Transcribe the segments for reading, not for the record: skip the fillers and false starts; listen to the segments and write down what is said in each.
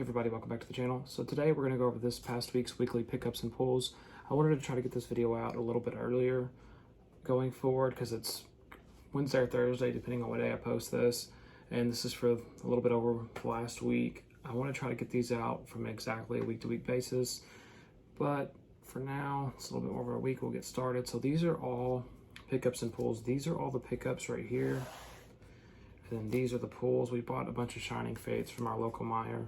Hey everybody, welcome back to the channel. So today we're going to go over this past week's weekly pickups and pulls. I wanted to try to get this video out a little bit earlier going forward because it's Wednesday or Thursday depending on what day I post this, and this is for a little bit over the last week. I want to try to get these out from exactly a week-to-week basis, but for now it's a little bit more of a week. We'll get started. So these are all pickups and pulls. These are all the pickups right here. And then these are the pulls. We bought a bunch of Shining Fates from our local Meijer.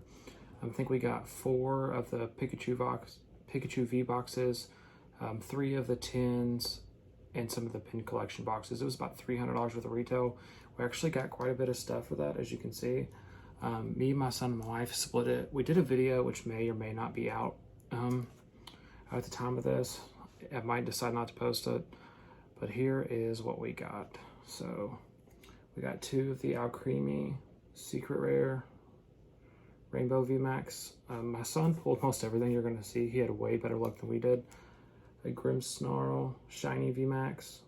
I think we got 4 of the Pikachu V boxes, 3 of the tins, and some of the pin collection boxes. It was about $300 worth of retail. We actually got quite a bit of stuff for that, as you can see. Me, my son, and my wife split it. We did a video which may or may not be out at the time of this. I might decide not to post it, but here is what we got. So we got 2 of the Alcremie Secret Rare Rainbow VMAX. My son pulled most everything you're going to see. He had way better luck than we did. A Grimmsnarl Shiny VMAX.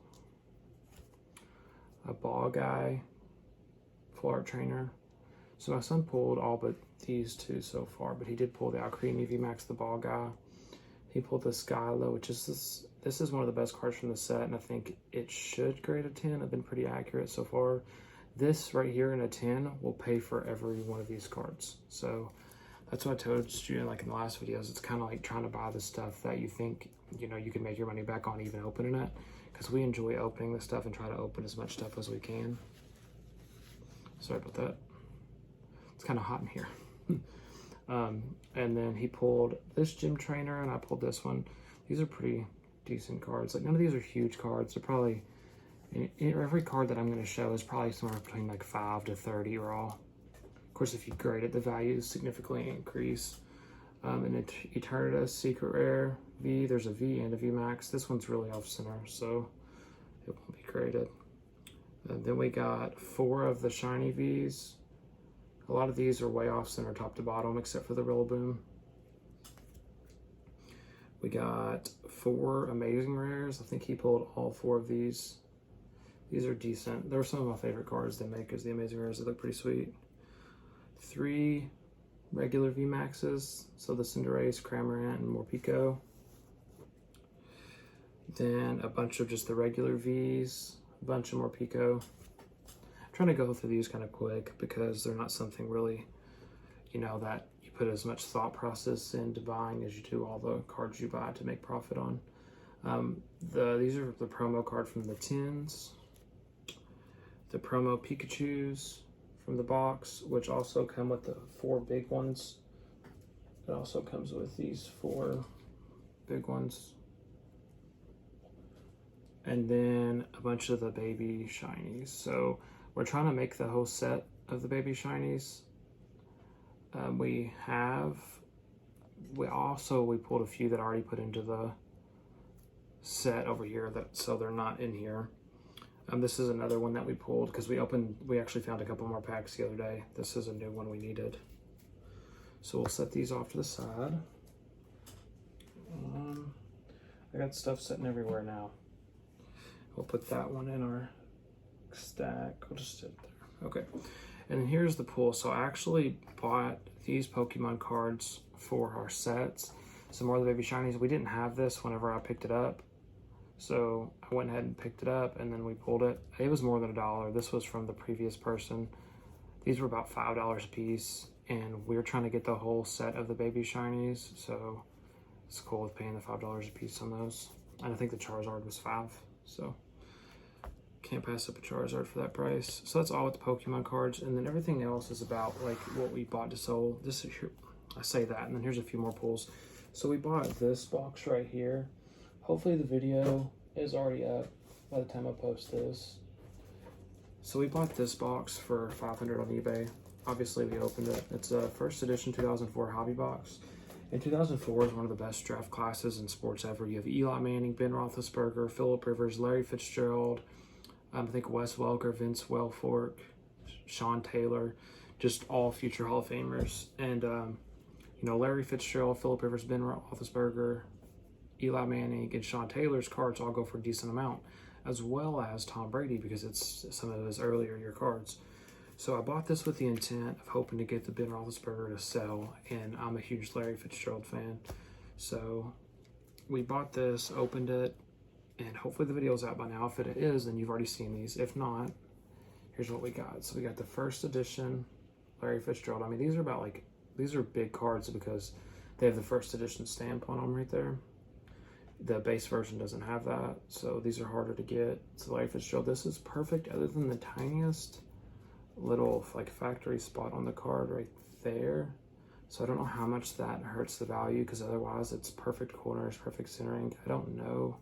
A Ball Guy Full Art Trainer. So my son pulled all but these 2 so far, but he did pull the Alcremie VMAX, the Ball Guy. He pulled the Skylo, which is this is one of the best cards from the set, and I think it should grade a 10. I've been pretty accurate so far. This right here in a 10 will pay for every one of these cards. So that's what I told you like in the last videos. It's kind of like trying to buy the stuff that you think, you know, you can make your money back on even opening it. Because we enjoy opening the stuff and try to open as much stuff as we can. Sorry about that. It's kind of hot in here. And then he pulled this Gym Trainer and I pulled this one. These are pretty decent cards. Like none of these are huge cards. They're probably, every card that I'm going to show is probably somewhere between like 5 to 30 raw. Of course, if you grade it, the values significantly increase. And Eternatus Secret Rare V, there's a V and a V Max. This one's really off center, so it won't be graded. Then we got 4 of the Shiny Vs. A lot of these are way off center top to bottom, except for the Rillaboom. We got 4 Amazing Rares. I think he pulled all 4 of these. These are decent. They're some of my favorite cards they make, is the Amazing Rares. They look pretty sweet. 3 regular VMAXs. So the Cinderace, Cramorant, and Morpeko. Then a bunch of just the regular Vs. A bunch of Morpeko. I'm trying to go through these kind of quick because they're not something really, you know, that you put as much thought process into buying as you do all the cards you buy to make profit on. These are the promo card from the tins. The promo Pikachus from the box, which also come with the 4 big ones. It also comes with these 4 big ones. And then a bunch of the baby shinies. So we're trying to make the whole set of the baby shinies. We pulled a few that I already put into the set over here, so they're not in here. This is another one that we pulled because we actually found a couple more packs the other day. This is a new one we needed. So we'll set these off to the side. I got stuff sitting everywhere now. We'll put that one in our stack. We'll just sit there. Okay. And then here's the pull. So I actually bought these Pokemon cards for our sets. Some more of the baby shinies. We didn't have this whenever I picked it up. So I went ahead and picked it up and then we pulled it. It was more than $1. This was from the previous person. These were about $5 a piece. And we were trying to get the whole set of the baby shinies. So it's cool with paying the $5 a piece on those. And I think the Charizard was $5. So can't pass up a Charizard for that price. So that's all with the Pokemon cards. And then everything else is about like what we bought to sell. This is here, I say that, and then here's a few more pulls. So we bought this box right here. Hopefully the video is already up by the time I post this. So we bought this box for $500 on eBay. Obviously we opened it. It's a first edition 2004 hobby box. And 2004 is one of the best draft classes in sports ever. You have Eli Manning, Ben Roethlisberger, Phillip Rivers, Larry Fitzgerald, I think Wes Welker, Vince Wilfork, Sean Taylor, just all future Hall of Famers. And, you know, Larry Fitzgerald, Phillip Rivers, Ben Roethlisberger, Eli Manning, and Sean Taylor's cards all go for a decent amount, as well as Tom Brady because it's some of his earlier year cards. So I bought this with the intent of hoping to get the Ben Roethlisberger to sell, and I'm a huge Larry Fitzgerald fan. So we bought this, opened it, and hopefully the video's out by now. If it is, then you've already seen these. If not, here's what we got. So we got the first edition Larry Fitzgerald. I mean, these are about like, these are big cards because they have the first edition stamp on them right there. The base version doesn't have that, so these are harder to get. So Larry Fitzgerald, this is perfect other than the tiniest little like factory spot on the card right there. So I don't know how much that hurts the value, because otherwise it's perfect corners, perfect centering. I don't know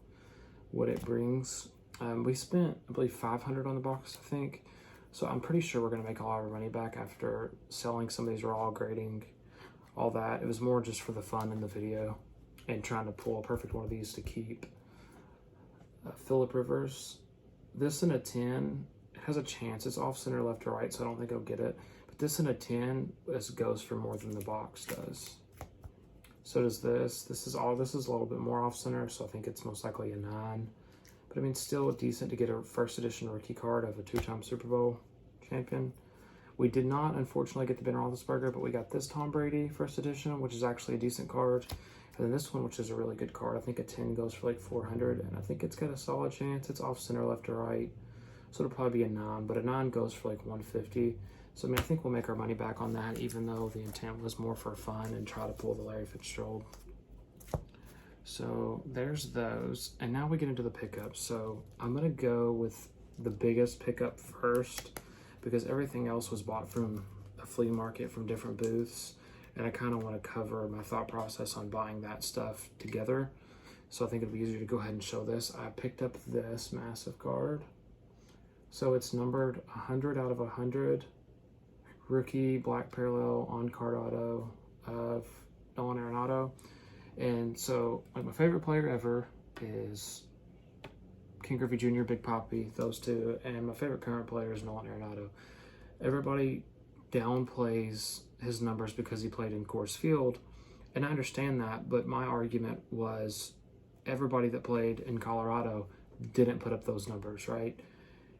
what it brings. We spent, I believe, $500 on the box, I think. So I'm pretty sure we're gonna make all our money back after selling some of these raw, grading, all that. It was more just for the fun in the video and trying to pull a perfect one of these to keep. Phillip Rivers, this in a 10, it has a chance. It's off center, left to right, so I don't think I'll get it. But this in a 10, this goes for more than the box does. So does this. This is a little bit more off center, so I think it's most likely a 9. But I mean, still decent to get a first edition rookie card of a 2-time Super Bowl champion. We did not, unfortunately, get the Ben Roethlisberger, but we got this Tom Brady first edition, which is actually a decent card. And then this one, which is a really good card. I think a 10 goes for like 400, and I think it's got a solid chance. It's off center, left to right, so it'll probably be a 9, but a 9 goes for like 150. So I mean, I think we'll make our money back on that, even though the intent was more for fun and try to pull the Larry Fitzgerald. So there's those, and now we get into the pickups. So I'm gonna go with the biggest pickup first, because everything else was bought from a flea market from different booths, and I kind of want to cover my thought process on buying that stuff together. So I think it'd be easier to go ahead and show this. I picked up this massive card. So it's numbered 100 out of 100. Rookie black parallel on card auto of Nolan Arenado. And so like my favorite player ever is King Griffey Jr., Big Papi, those two. And my favorite current player is Nolan Arenado. Everybody downplays his numbers because he played in Coors Field, and I understand that, but my argument was everybody that played in Colorado didn't put up those numbers, right?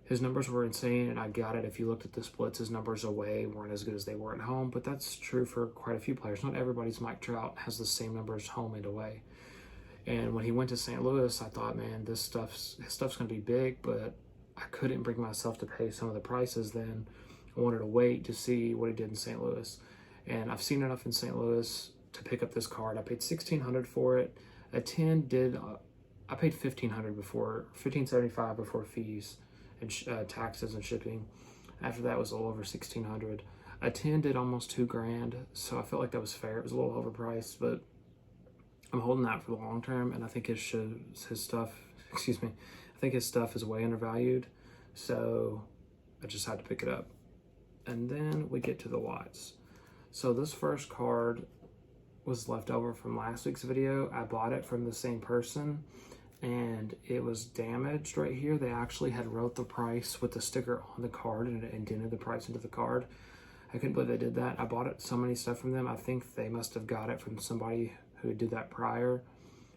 His numbers were insane, and I got it. If you looked at the splits, his numbers away weren't as good as they were at home, but that's true for quite a few players. Not everybody's Mike Trout has the same numbers home and away. And when he went to St. Louis, I thought, man, his stuff's going to be big, but I couldn't bring myself to pay some of the prices then. I wanted to wait to see what he did in St. Louis. And I've seen enough in St. Louis to pick up this card. I paid $1,600 for it. A 10 did, I paid $1,575 before fees and taxes and shipping. After that was a little over $1,600. A 10 did almost $2,000, so I felt like that was fair. It was a little overpriced, but I'm holding that for the long term, and I think his stuff, I think his stuff is way undervalued, so I just had to pick it up. And then we get to the lots. So this first card was left over from last week's video. I bought it from the same person, and it was damaged right here. They actually had wrote the price with the sticker on the card and it indented the price into the card. I couldn't believe they did that. I bought so many stuff from them. I think they must have got it from somebody who did that prior,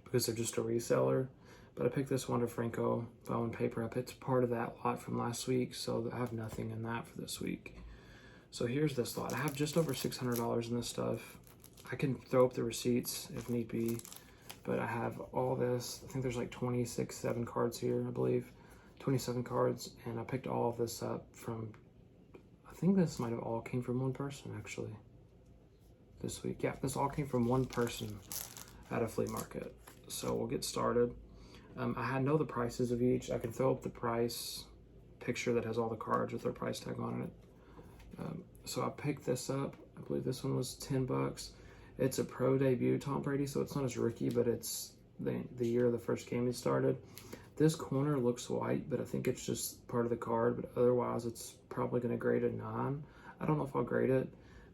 because they're just a reseller. But I picked this Wander Franco foam paper up. It's part of that lot from last week, so I have nothing in that for this week. So here's this lot. I have just over $600 in this stuff. I can throw up the receipts if need be, but I have all this. I think there's like 7 cards here, I believe. 27 cards, and I picked all of this up from, I think this might have all came from one person, actually, this week. Yeah, this all came from one person at a flea market. So we'll get started. I know the prices of each. I can throw up the price picture that has all the cards with their price tag on it. So I picked this up. I believe this one was $10. It's a pro debut Tom Brady, so it's not his rookie, but it's the year of the first game he started. This corner looks white, but I think it's just part of the card, but otherwise it's probably going to grade a 9. I don't know if I'll grade it,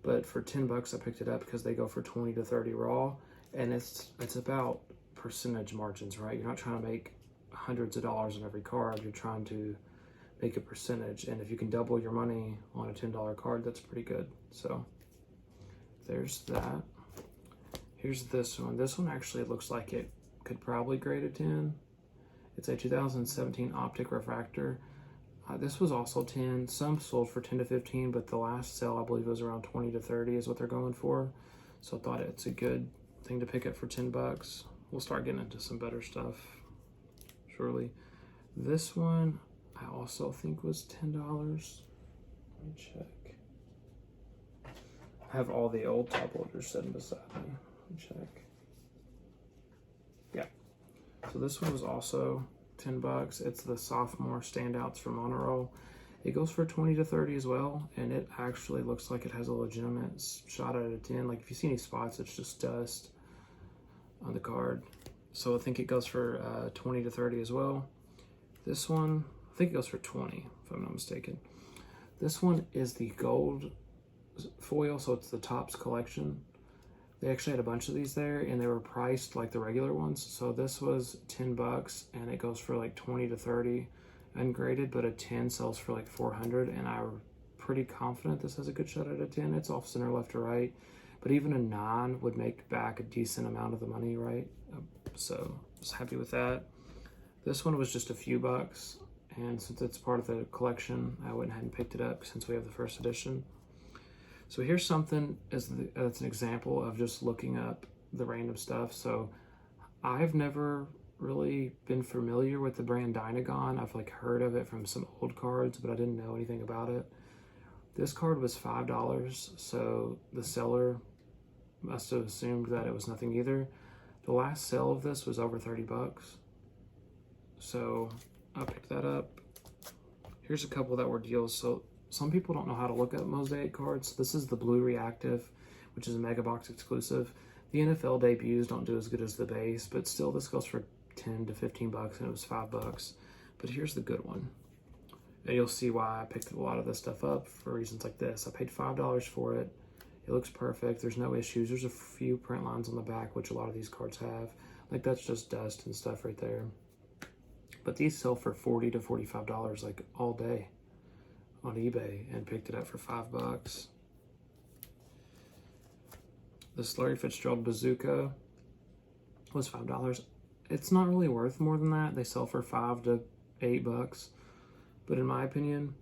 but for $10 I picked it up because they go for 20 to 30 raw, and it's about percentage margins, right? You're not trying to make hundreds of dollars on every card. You're trying to make a percentage, and if you can double your money on a $10 card, that's pretty good. So there's that. Here's this one. This one actually looks like it could probably grade a 10. It's a 2017 Optic Refractor. This was also 10. Some sold for 10 to 15, but the last sale I believe was around 20 to 30 is what they're going for. So I thought it's a good thing to pick up for 10 bucks. We'll start getting into some better stuff shortly. This one I also think was $10. Let me check. I have all the old top loaders sitting beside me. Let me check. Yeah. So this one was also 10 bucks. It's the sophomore standouts from Honor Roll. It goes for 20 to 30 as well, and it actually looks like it has a legitimate shot out of 10. Like if you see any spots, it's just dust on the card. So I think it goes for 20 to 30 as well. This one, I think it goes for 20, if I'm not mistaken. This one is the gold foil, so it's the Topps collection. They actually had a bunch of these there, and they were priced like the regular ones. So this was 10 bucks, and it goes for like 20 to 30 ungraded, but a 10 sells for like 400, and I'm pretty confident this has a good shot at a 10. It's off center, left to right, but even a 9 would make back a decent amount of the money, right? So I was happy with that. This one was just a few bucks, and since it's part of the collection, I went ahead and picked it up since we have the first edition. So here's something that's an example of just looking up the random stuff. So I've never really been familiar with the brand Dynagon. I've like heard of it from some old cards, but I didn't know anything about it. This card was $5, so the seller must have assumed that it was nothing either. The last sale of this was over 30 bucks. So I picked that up. Here's a couple that were deals. So some people don't know how to look up Mosaic cards. This is the Blue Reactive, which is a Mega Box exclusive. The NFL debuts don't do as good as the base, but still this goes for 10 to 15 bucks, and it was 5 bucks. But here's the good one. And you'll see why I picked a lot of this stuff up for reasons like this. I paid $5 for it. It looks perfect. There's no issues. There's a few print lines on the back, which a lot of these cards have. Like that's just dust and stuff right there. But these sell for $40 to $45 like all day on eBay, and picked it up for 5 bucks. This Larry Fitzgerald Bazooka was $5. It's not really worth more than that. They sell for 5 to 8 bucks. But in my opinion,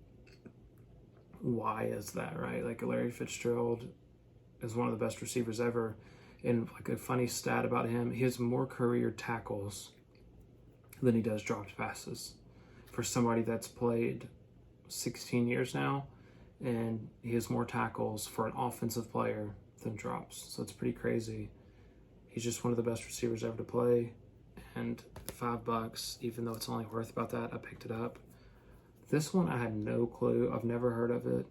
why is that, right? Like Larry Fitzgerald is one of the best receivers ever. And like a funny stat about him, he has more career tackles than he does dropped passes for somebody that's played 16 years now, and he has more tackles for an offensive player than drops. So it's pretty crazy. He's just one of the best receivers ever to play, and 5 bucks, even though it's only worth about that, I picked it up. This one I had no clue. I've never heard of it.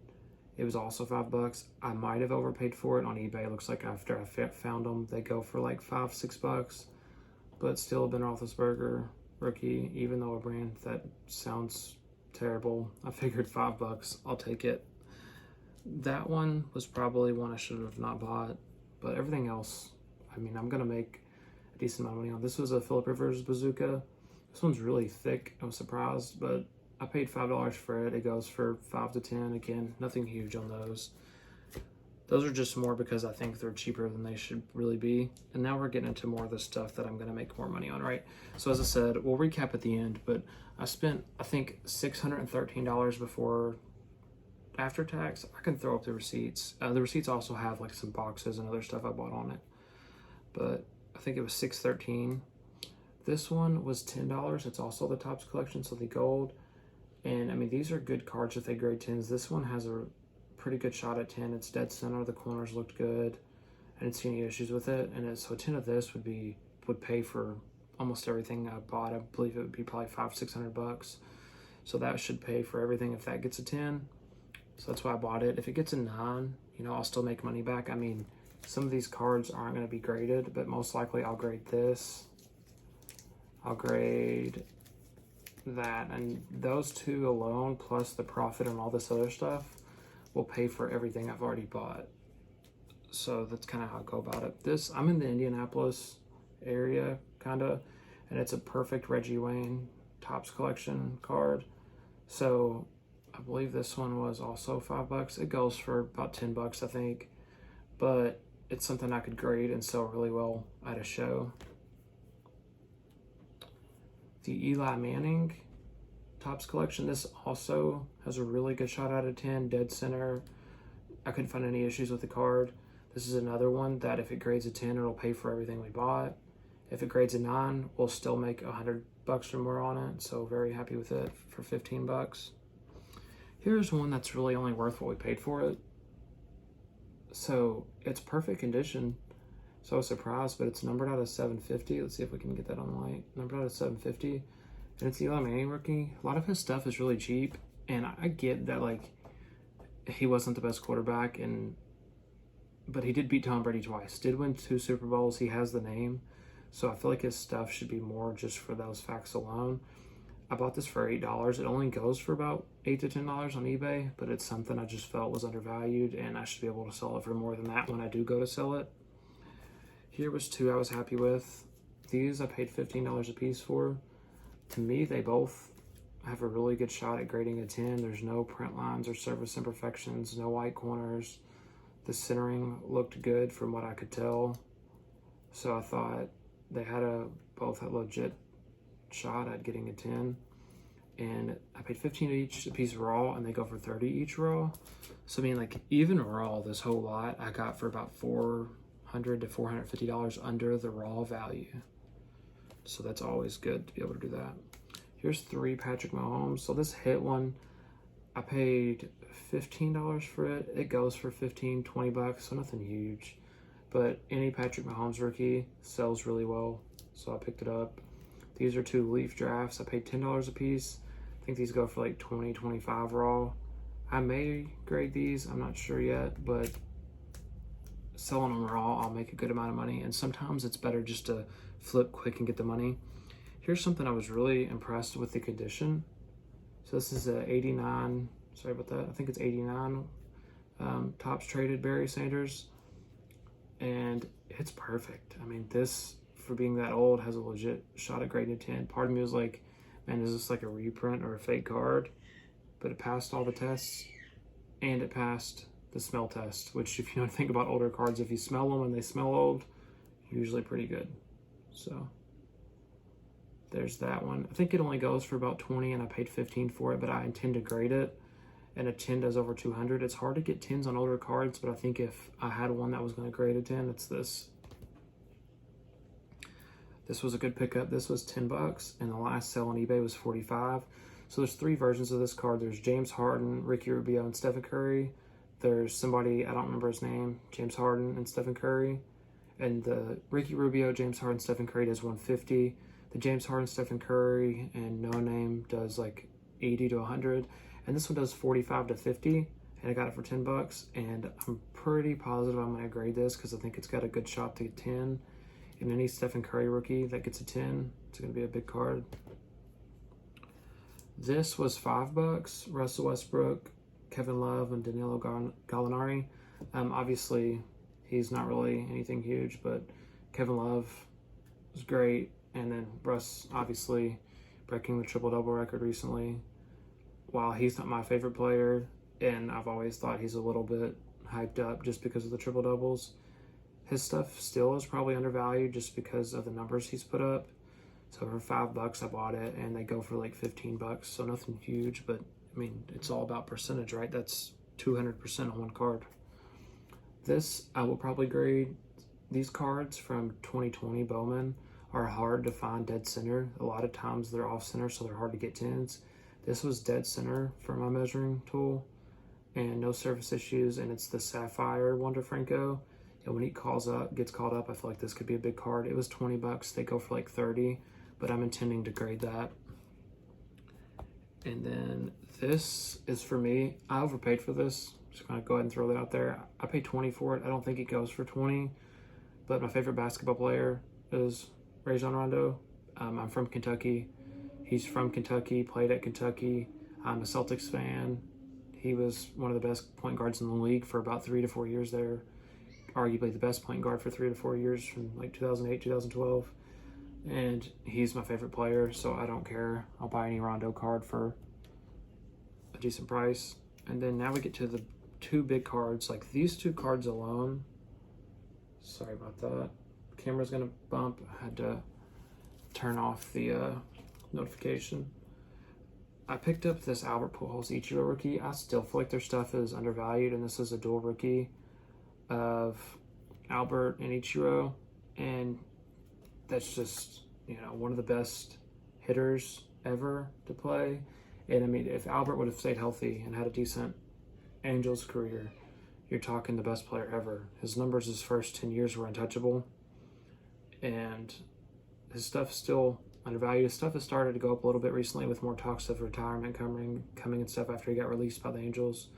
It was also 5 bucks. I might have overpaid for it on eBay. It looks like after I found them, they go for like 5, 6 bucks, but still Ben Roethlisberger rookie, even though a brand that sounds terrible. I figured 5 bucks, I'll take it. That one was probably one I should have not bought, but everything else, I mean, I'm gonna make a decent amount of money on. This was a Phillip Rivers Bazooka. This one's really thick. I was surprised, but I paid $5 for it. It goes for 5 to 10. Again, nothing huge on those. Those are just more because I think they're cheaper than they should really be. And now we're getting into more of the stuff that I'm going to make more money on, right? So as I said, we'll recap at the end, but I spent, I think, $613 before after tax. I can throw up the receipts. The receipts also have like some boxes and other stuff I bought on it. But I think it was $613. This one was $10. It's also the Topps collection, so the gold. And I mean, these are good cards if they grade 10s. This one has a pretty good shot at 10. It's dead center. The corners looked good. I didn't see any issues with it. And so a 10 of this would pay for almost everything I bought. I believe it would be probably $500-600 bucks. So that should pay for everything if that gets a 10. So that's why I bought it. If it gets a 9, you know, I'll still make money back. I mean, some of these cards aren't going to be graded, but most likely I'll grade this. I'll grade that. And those two alone, plus the profit and all this other stuff, will pay for everything I've already bought. So that's kind of how I go about it. I'm in the Indianapolis area, kind of, and it's a perfect Reggie Wayne Topps collection card. So I believe this one was also 5 bucks. It goes for about 10 bucks, I think, but it's something I could grade and sell really well at a show. The Eli Manning, Topps collection. This also has a really good shot out of 10, dead center. I couldn't find any issues with the card. This is another one that if it grades a 10, it'll pay for everything we bought. If it grades a 9, we'll still make $100 or more on it. So very happy with it for 15 bucks. Here's one that's really only worth what we paid for it. So it's perfect condition. So I was surprised, but it's numbered out of 750. Let's see if we can get that on the light. Numbered out of 750. And it's Eli Manning rookie. A lot of his stuff is really cheap. And I get that, like, he wasn't the best quarterback, but he did beat Tom Brady twice. Did win 2 Super Bowls. He has the name. So I feel like his stuff should be more just for those facts alone. I bought this for $8. It only goes for about $8 to $10 on eBay, but it's something I just felt was undervalued, and I should be able to sell it for more than that when I do go to sell it. Here was 2 I was happy with. These I paid $15 a piece for. To me, they both have a really good shot at grading a 10. There's no print lines or surface imperfections, no white corners. The centering looked good from what I could tell. So I thought they had both a legit shot at getting a 10. And I paid $15 each a piece raw, and they go for $30 each raw. So I mean, like, even raw, this whole lot I got for about $400 to $450 under the raw value. So that's always good to be able to do that. Here's 3 Patrick Mahomes. So this hit one, I paid $15 for it. It goes for 15, 20 bucks, so nothing huge. But any Patrick Mahomes rookie sells really well, so I picked it up. These are 2 Leaf drafts. I paid $10 a piece. I think these go for like 20, 25 raw. I may grade these, I'm not sure yet, but selling them raw, I'll make a good amount of money. And sometimes it's better just to flip quick and get the money. Here's something I was really impressed with the condition. So this is a 89, sorry about that, I think it's 89 Topps traded Barry Sanders. And it's perfect. I mean, this, for being that old, has a legit shot at grading a 10. Part of me was like, man, is this like a reprint or a fake card? But it passed all the tests, and it passed the smell test, which, if you don't think about older cards, if you smell them and they smell old, usually pretty good. So there's that one. I think it only goes for about 20, and I paid 15 for it, but I intend to grade it. And a 10 does over 200. It's hard to get 10s on older cards, but I think if I had one that was going to grade a 10, it's this. This was a good pickup. This was 10 bucks, and the last sale on eBay was 45. So there's 3 versions of this card. There's James Harden, Ricky Rubio, and Stephen Curry. There's somebody, I don't remember his name, James Harden and Stephen Curry. And the Ricky Rubio, James Harden, Stephen Curry does 150. The James Harden, Stephen Curry, and No Name does like 80 to 100. And this one does 45 to 50, and I got it for 10 bucks. And I'm pretty positive I'm going to grade this because I think it's got a good shot to get 10. And any Stephen Curry rookie that gets a 10, it's going to be a big card. This was 5 bucks. Russell Westbrook, Kevin Love, and Danilo Gallinari. Obviously, he's not really anything huge, but Kevin Love was great. And then Russ, obviously, breaking the triple-double record recently. While he's not my favorite player, and I've always thought he's a little bit hyped up just because of the triple-doubles, his stuff still is probably undervalued just because of the numbers he's put up. So for 5 bucks, I bought it, and they go for like 15 bucks, so nothing huge, but I mean, it's all about percentage, right? That's 200% on one card. This, I will probably grade. These cards from 2020 Bowman are hard to find dead center. A lot of times they're off center, so they're hard to get 10s. This was dead center for my measuring tool, and no surface issues, and it's the Sapphire Wander Franco. And when he gets called up, I feel like this could be a big card. It was 20 bucks. They go for like 30, but I'm intending to grade that. And then this is for me. I overpaid for this. Just gonna go ahead and throw that out there. I paid 20 for it. I don't think it goes for 20, but my favorite basketball player is Rajon Rondo. I'm from Kentucky. He's from Kentucky, played at Kentucky. I'm a Celtics fan. He was one of the best point guards in the league for about 3 to 4 years there. Arguably the best point guard for 3 to 4 years from like 2008, 2012. And he's my favorite player, so I don't care. I'll buy any Rondo card for a decent price. And then now we get to the 2 big cards. Like these 2 cards alone. Sorry about that. Camera's gonna bump. I had to turn off the notification. I picked up this Albert Pujols Ichiro rookie. I still feel like their stuff is undervalued, and this is a dual rookie of Albert and Ichiro, and that's just, you know, one of the best hitters ever to play. And I mean, if Albert would have stayed healthy and had a decent Angels career, you're talking the best player ever. His numbers his first 10 years were untouchable, and his stuff's still undervalued. His stuff has started to go up a little bit recently with more talks of retirement coming and stuff after he got released by the Angels.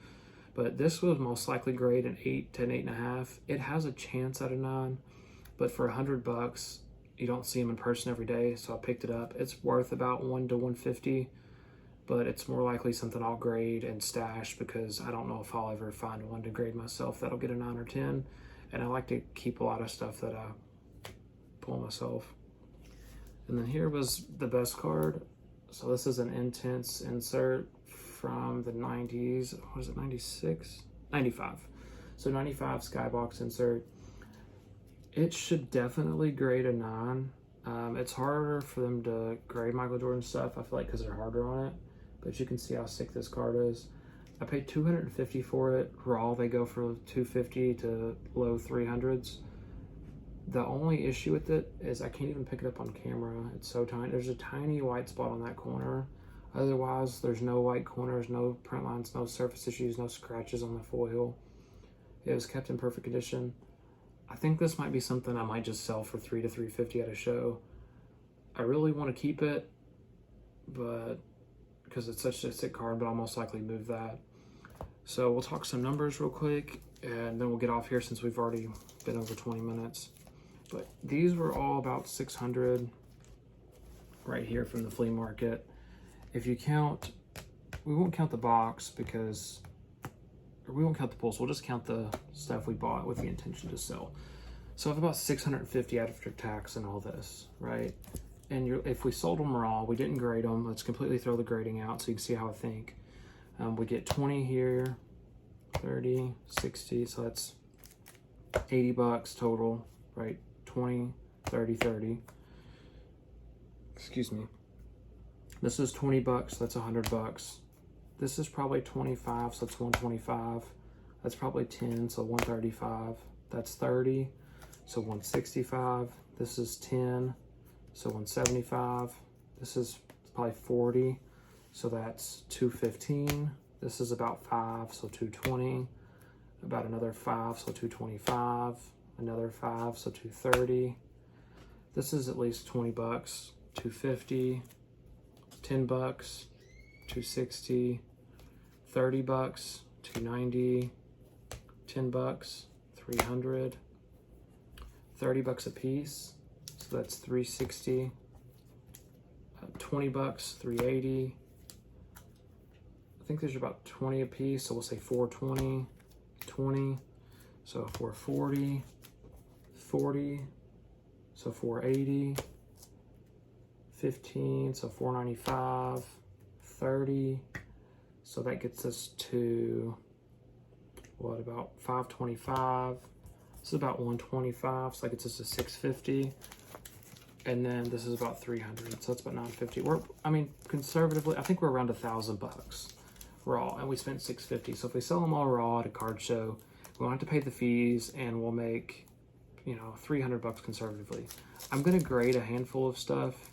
But this was most likely grade an 8 to an 8.5. It has a chance at a 9, but for $100, you don't see him in person every day, so I picked it up. It's worth about 1 to 150, but it's more likely something I'll grade and stash because I don't know if I'll ever find one to grade myself that'll get a 9 or 10, and I like to keep a lot of stuff that I pull myself. And then here was the best card. So this is an Intense insert from the 90s. What is it, 96? 95. So 95 Skybox insert. It should definitely grade a 9. It's harder for them to grade Michael Jordan stuff, I feel like, because they're harder on it. But you can see how sick this card is. I paid $250 for it. Raw, they go for $250 to low 300s. The only issue with it is I can't even pick it up on camera. It's so tiny. There's a tiny white spot on that corner. Otherwise, there's no white corners, no print lines, no surface issues, no scratches on the foil. It was kept in perfect condition. I think this might be something I might just sell for $300 to $350 at a show. I really want to keep it, but because it's such a sick card, but I'll most likely move that. So we'll talk some numbers real quick, and then we'll get off here since we've already been over 20 minutes. But these were all about 600 right here from the flea market. If you count, we won't count the box because, or we won't count the pulls, we'll just count the stuff we bought with the intention to sell. So I have about 650 after tax and all this, right? And if we sold them raw, we didn't grade them. Let's completely throw the grading out so you can see how I think. We get 20 here, 30, 60, so that's $80 total, right? 20, 30, 30. Excuse me. This is $20, that's $100. This is probably 25, so that's 125. That's probably 10, so 135. That's 30, so 165. This is 10, so 175. This is probably 40, so that's 215. This is about 5, so 220. About another 5, so 225. Another 5, so 230. This is at least $20, 250, $10, 260, $30, 290, $10, 300, $30 a piece, so that's 360, $20, 380. I think there's about 20 a piece, so we'll say 420, 20, so 440, 40, so 480, 15, so 495, 30, so that gets us to, what, about 525, this is about 125, so that gets us to 650, and then this is about 300, so that's about 950. I mean, conservatively, I think we're around $1,000 raw, and we spent 650, so if we sell them all raw at a card show, we won't have to pay the fees, and we'll make, you know, $300 conservatively. I'm gonna grade a handful of stuff,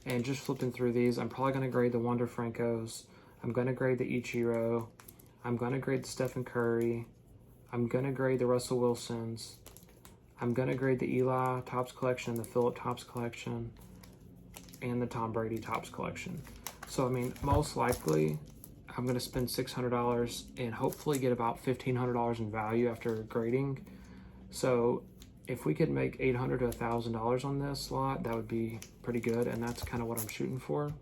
and just flipping through these, I'm probably gonna grade the Wander Francos. I'm gonna grade the Ichiro. I'm gonna grade the Stephen Curry. I'm gonna grade the Russell Wilsons. I'm gonna grade the Eli Topps collection, the Phillip Topps collection, and the Tom Brady Topps collection. So I mean, most likely, I'm gonna spend $600 and hopefully get about $1,500 in value after grading. So if we could make $800 to $1,000 on this lot, that would be pretty good, and that's kind of what I'm shooting for.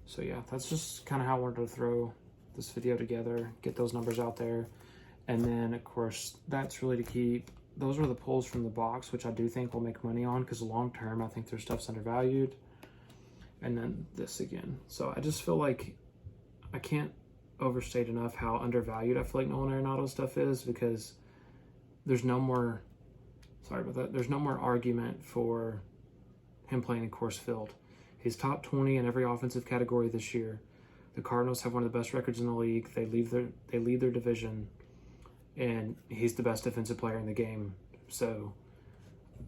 So yeah, that's just kind of how I wanted to throw this video together, get those numbers out there. And then of course, that's really to keep. Those were the pulls from the box, which I do think we'll make money on because long term, I think their stuff's undervalued. And then this again. So I just feel like I can't overstate enough how undervalued I feel like Nolan Arenado stuff is, because there's no more, sorry about that, there's no more argument for him playing in Coors Field. He's top 20 in every offensive category this year. The Cardinals have one of the best records in the league. They lead their division, and he's the best defensive player in the game. So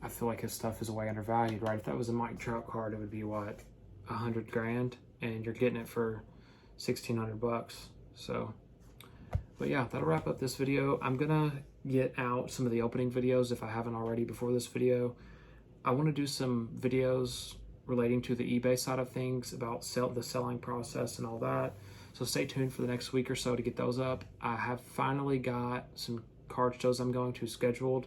I feel like his stuff is way undervalued, right? If that was a Mike Trout card, it would be what, $100,000, and you're getting it for $1,600. So, but yeah, that'll wrap up this video. I'm gonna get out some of the opening videos if I haven't already before this video. I want to do some videos relating to the eBay side of things about the selling process and all that. So stay tuned for the next week or so to get those up. I have finally got some card shows I'm going to scheduled.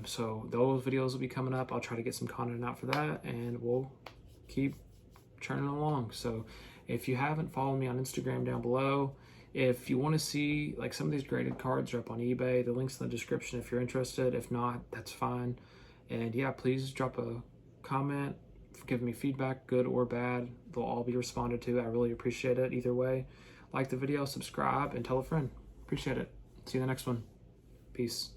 So those videos will be coming up. I'll try to get some content out for that, and we'll keep churning along. So if you haven't, follow me on Instagram down below. If you want to see, like, some of these graded cards are up on eBay. The link's in the description if you're interested. If not, that's fine. And yeah, please drop a comment, give me feedback, good or bad. They'll all be responded to. I really appreciate it either way. Like the video, subscribe, and tell a friend. Appreciate it. See you in the next one. Peace.